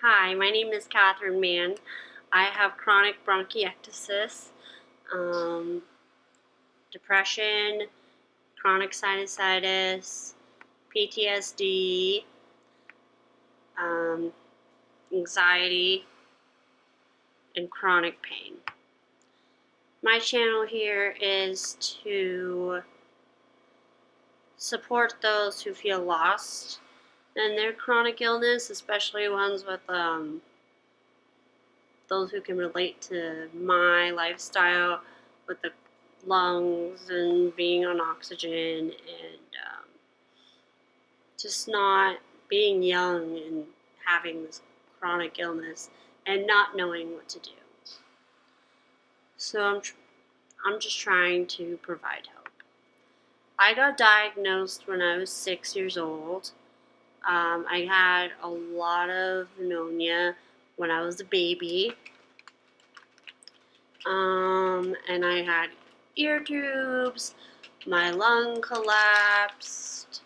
Hi, my name is Catherine Mann. I have chronic bronchiectasis, um, depression, chronic sinusitis, PTSD, um, anxiety, and chronic pain. My channel here is to support those who feel lost in their chronic illness, especially ones with those who can relate to my lifestyle with the lungs and being on oxygen and just not being young and having this chronic illness and not knowing what to do. So I'm just trying to provide help. I got diagnosed when I was 6 years old. I had a lot of pneumonia when I was a baby. And I had ear tubes, my lung collapsed,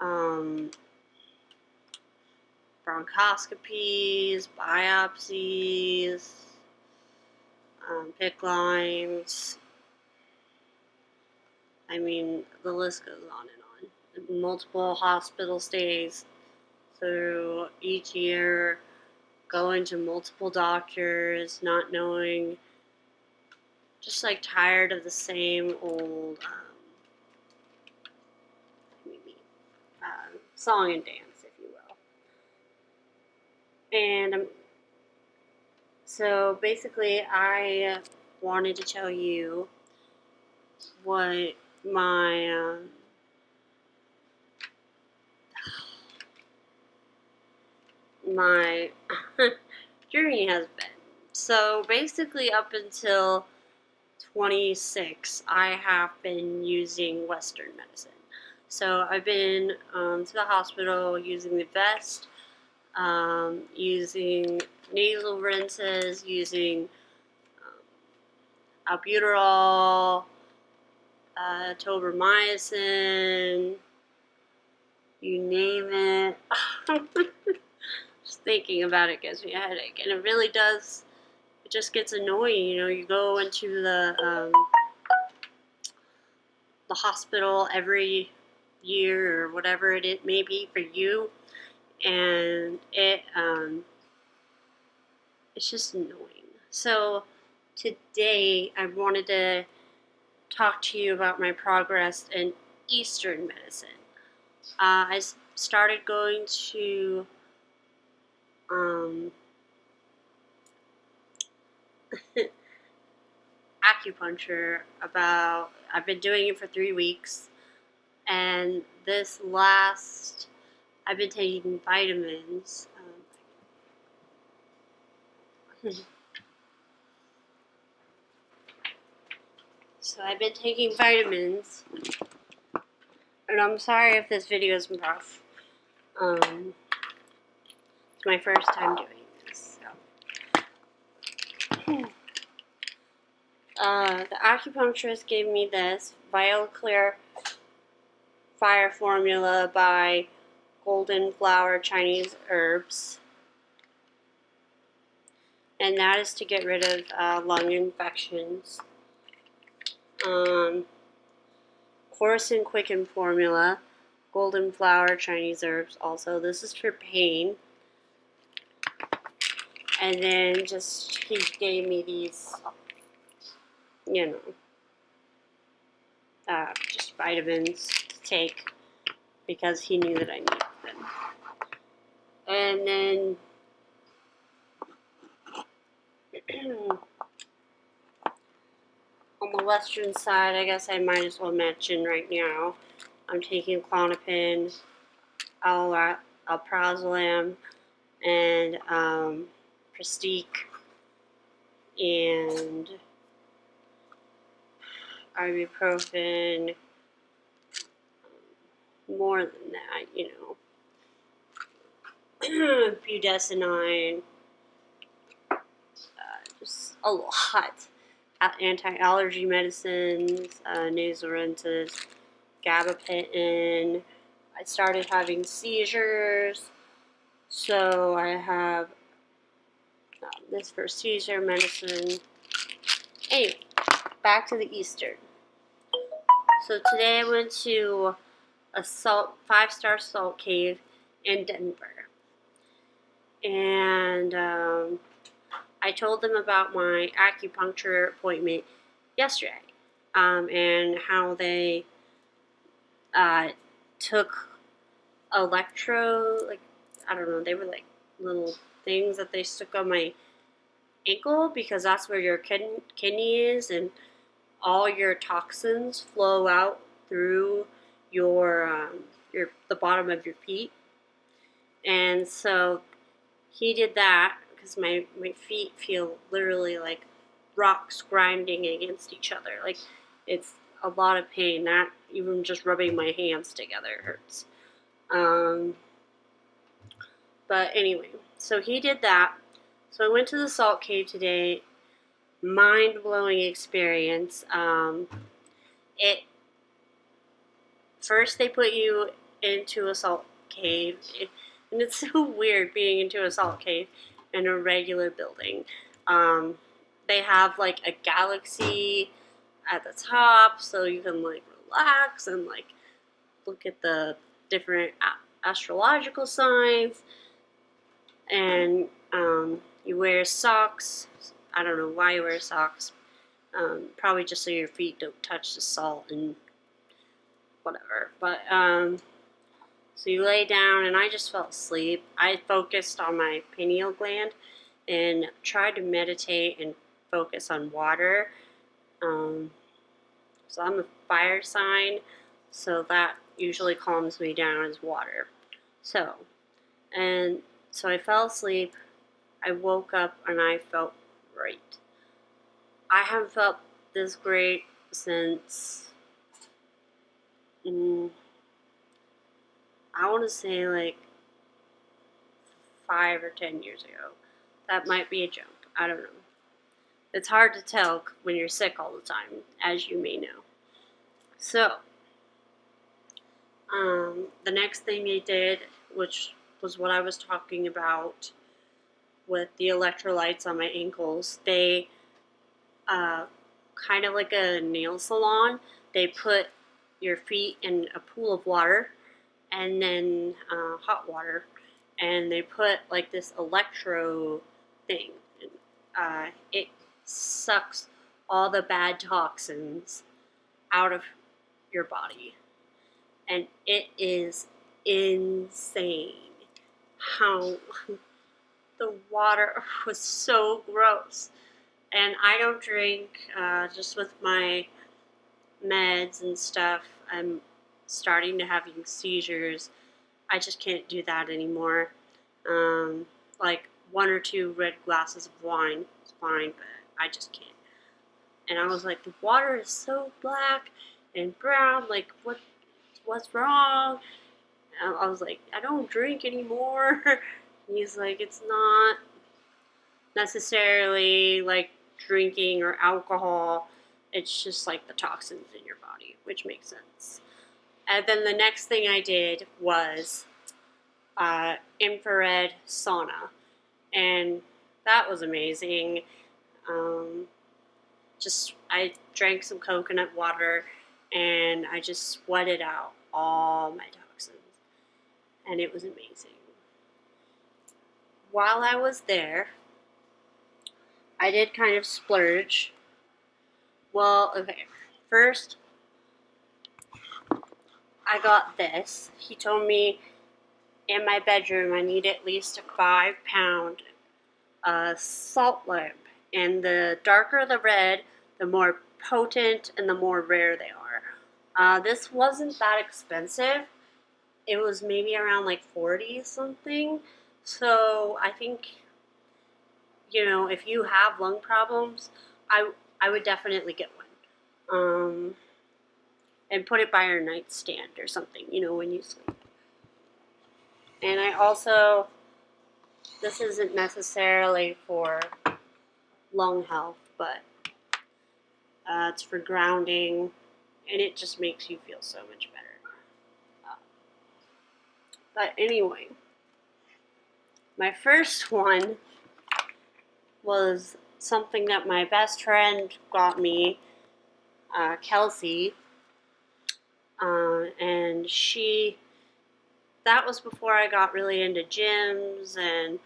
bronchoscopies, biopsies, PICC lines. I mean, the list goes on and on. Multiple hospital stays through each year, going to multiple doctors, not knowing, just like tired of the same old song and dance, if you will. And so basically, I wanted to tell you what my my journey has been. So basically, up until 26, I have been using Western medicine. So I've been to the hospital using the vest, using nasal rinses, using albuterol, tobramycin, you name it. Just thinking about it gives me a headache, and it really does. It just gets annoying, you know. You go into the hospital every year or whatever it may be for you, and it's just annoying. So today I wanted to talk to you about my progress in Eastern medicine. I started going to acupuncture I've been doing it for 3 weeks, and I've been taking vitamins. So I've been taking vitamins, and I'm sorry if this video is rough. It's my first time doing this. So. The acupuncturist gave me this VitaJuwel Fire Formula by Golden Flower Chinese Herbs, and that is to get rid of lung infections. Course and Quicken Formula, Golden Flower Chinese Herbs also. This is for pain. And then he gave me these, you know, just vitamins to take because he knew that I needed them. And then on the Western side, I guess I might as well mention right now, I'm taking Klonopin, alprazolam, and Prestique, and ibuprofen, more than that, you know, budesonide, just a lot. Anti-allergy medicines, nasal rinses, gabapentin. I started having seizures, so I have this for seizure medicine. Anyway, back to the Eastern. So today I went to a 5-star salt cave in Denver. And I told them about my acupuncture appointment yesterday, and how they took I don't know, they were like little things that they stuck on my ankle because that's where your kidney is, and all your toxins flow out through the bottom of your feet. And so he did that because my feet feel literally like rocks grinding against each other. Like, it's a lot of pain. Not even just rubbing my hands together hurts. But anyway, so he did that. So I went to the salt cave today. Mind-blowing experience. First they put you into a salt cave, and it's so weird being into a salt cave in a regular building. They have like a galaxy at the top, so you can like relax and like look at the different astrological signs. And you wear socks. I don't know why you wear socks. Probably just so your feet don't touch the salt and whatever. But so you lay down, and I just fell asleep. I focused on my pineal gland and tried to meditate and focus on water. So I'm a fire sign, so that usually calms me down as water. So I fell asleep. I woke up and I felt great. I haven't felt this great since I want to say like 5 or 10 years ago. That might be a joke. I don't know. It's hard to tell when you're sick all the time, as you may know. So, the next thing they did, which was what I was talking about with the electrolytes on my ankles, they, kind of like a nail salon, they put your feet in a pool of water, and then hot water, and they put like this electro thing. It sucks all the bad toxins out of your body, and it is insane how the water was so gross. And I don't drink, just with my meds and stuff. I'm starting to having seizures. I just can't do that anymore. Like 1 or 2 red glasses of wine is fine, but I just can't. And I was like, the water is so black and brown. Like, what's wrong? And I was like, I don't drink anymore. And he's like, it's not necessarily like drinking or alcohol. It's just like the toxins in your body, which makes sense. And then the next thing I did was infrared sauna, and that was amazing. I drank some coconut water, and I just sweated out all my toxins, and it was amazing. While I was there, I did kind of splurge. Well, okay, first I got this. He told me in my bedroom I need at least a 5-pound salt lamp, and the darker the red, the more potent and the more rare they are. This wasn't that expensive. It was maybe around like 40 something. So I think, if you have lung problems, I would definitely get one. And put it by your nightstand or something, when you sleep. And I also, this isn't necessarily for lung health, but it's for grounding, and it just makes you feel so much better. But anyway, my first one was something that my best friend got me, Kelsey, and that was before I got really into gyms and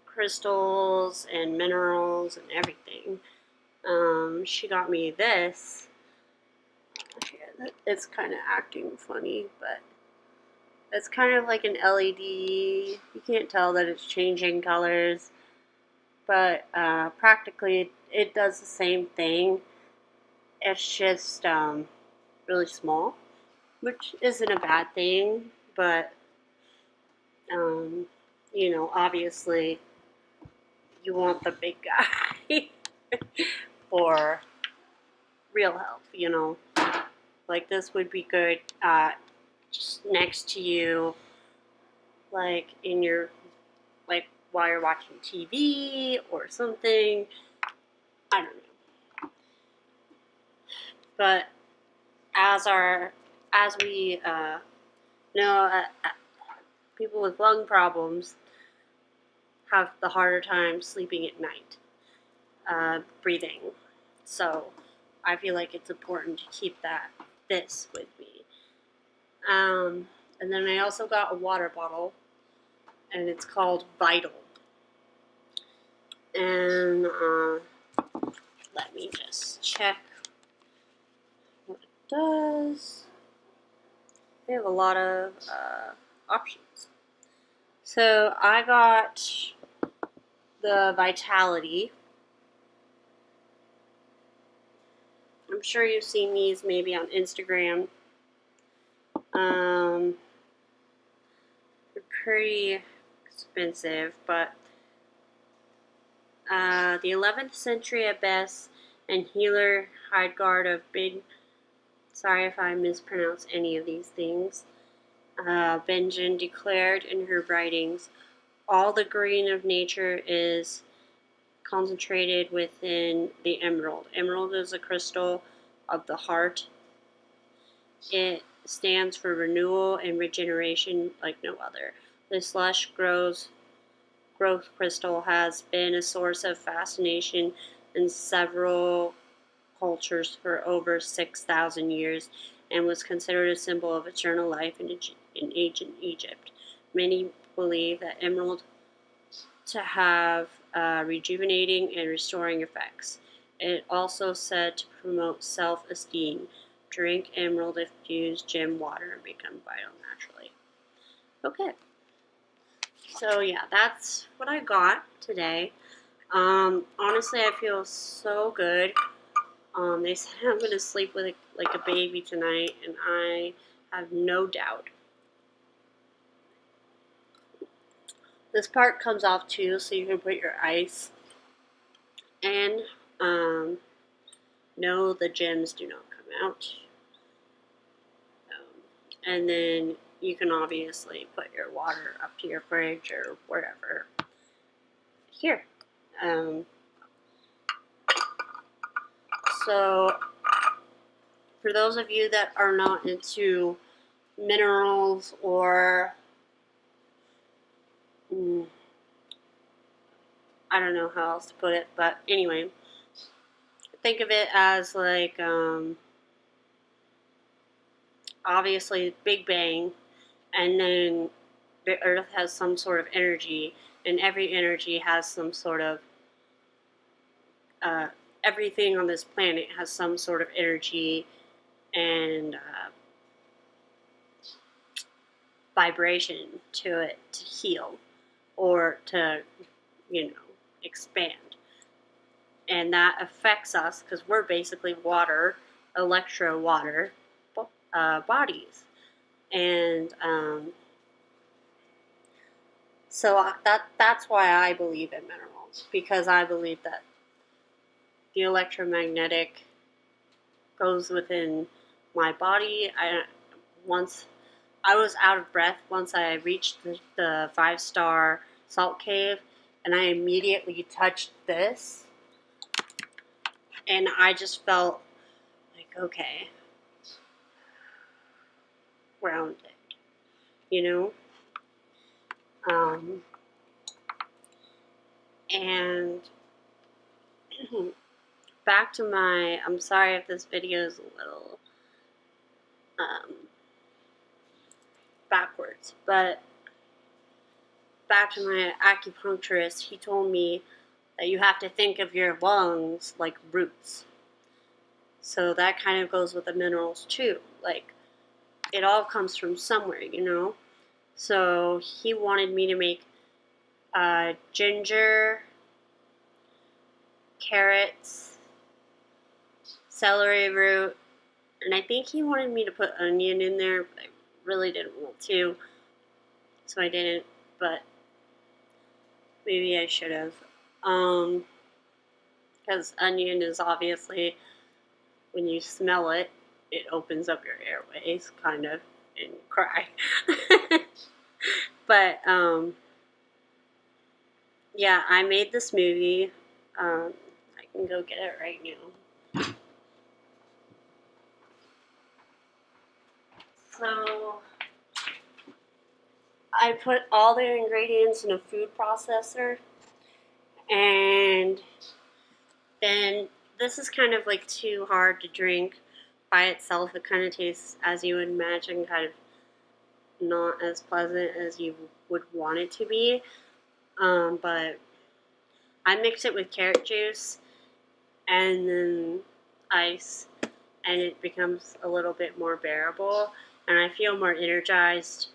crystals and minerals and everything. She got me this. It's kind of acting funny, but it's kind of like an LED. You can't tell that it's changing colors, but practically it does the same thing. It's just really small, which isn't a bad thing, but um, obviously you want the big guy for real health. Like this would be good just next to you, like in your, like while you're watching TV or something. I don't know. But as we know, people with lung problems have the harder time sleeping at night, breathing. So I feel like it's important to keep this with me. And then I also got a water bottle, and it's called Vital. And let me just check what it does. They have a lot of options. So I got the Vitality. I'm sure you've seen these maybe on Instagram. They're pretty expensive, but the 11th century abbess and healer Hildegard of Bingen, sorry if I mispronounce any of these things, Bingen declared in her writings, all the green of nature is concentrated within the emerald. Emerald is a crystal of the heart. It stands for renewal and regeneration like no other. This lush growth crystal has been a source of fascination in several cultures for over 6,000 years and was considered a symbol of eternal life in ancient Egypt. Many believe that emerald to have rejuvenating and restoring effects. It also said to promote self-esteem. Drink emerald infused gem water and become vital naturally. Okay. So yeah, that's what I got today. Honestly, I feel so good. They said I'm going to sleep with like a baby tonight, and I have no doubt. This part comes off too, so you can put your ice. And no, the gems do not come out. And then you can obviously put your water up to your fridge or wherever. Here. So, for those of you that are not into minerals or I don't know how else to put it, but anyway, think of it as like obviously Big Bang, and then the Earth has some sort of energy, and every energy has some sort of everything on this planet has some sort of energy and vibration to it to heal or to, expand. And that affects us because we're basically water, water bodies. And so that's why I believe in minerals, because I believe that the electromagnetic goes within my body. Once I was out of breath once I reached the 5-star salt cave, and I immediately touched this, and I just felt like, okay, grounded, you know? And back to my, I'm sorry if this video is a little backwards, but back to my acupuncturist, he told me that you have to think of your lungs like roots. So that kind of goes with the minerals too. Like, it all comes from somewhere, you know? So he wanted me to make ginger, carrots, celery root, and I think he wanted me to put onion in there, but I really didn't want to, so I didn't, but maybe I should have. Because onion is obviously, when you smell it, it opens up your airways, kind of, and you cry. But, yeah, I made the smoothie. I can go get it right now. So, I put all the ingredients in a food processor, and then this is kind of like too hard to drink by itself. It kind of tastes, as you would imagine, kind of not as pleasant as you would want it to be. But I mix it with carrot juice and then ice, and it becomes a little bit more bearable, and I feel more energized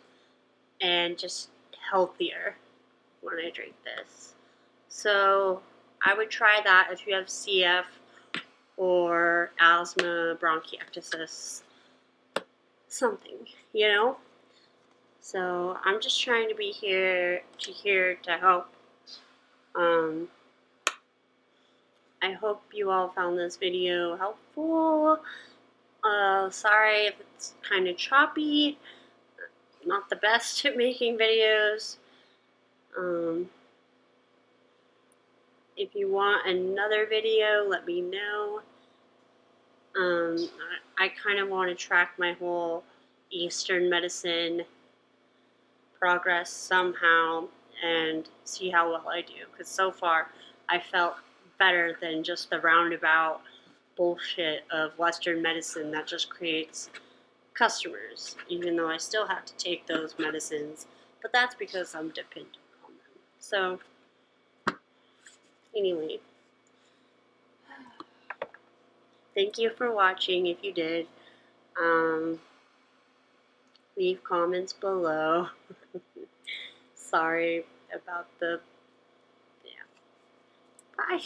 and just healthier when I drink this. So I would try that if you have CF or asthma, bronchiectasis, something, you know? So I'm just trying to be here to help. I hope you all found this video helpful. Sorry if it's kind of choppy. Not the best at making videos. If you want another video, let me know. I kind of want to track my whole Eastern medicine progress somehow and see how well I do, because so far I felt better than just the roundabout bullshit of Western medicine that just creates customers, even though I still have to take those medicines, but that's because I'm dependent on them. So anyway, thank you for watching. If you did, leave comments below. Sorry about the, yeah. Bye.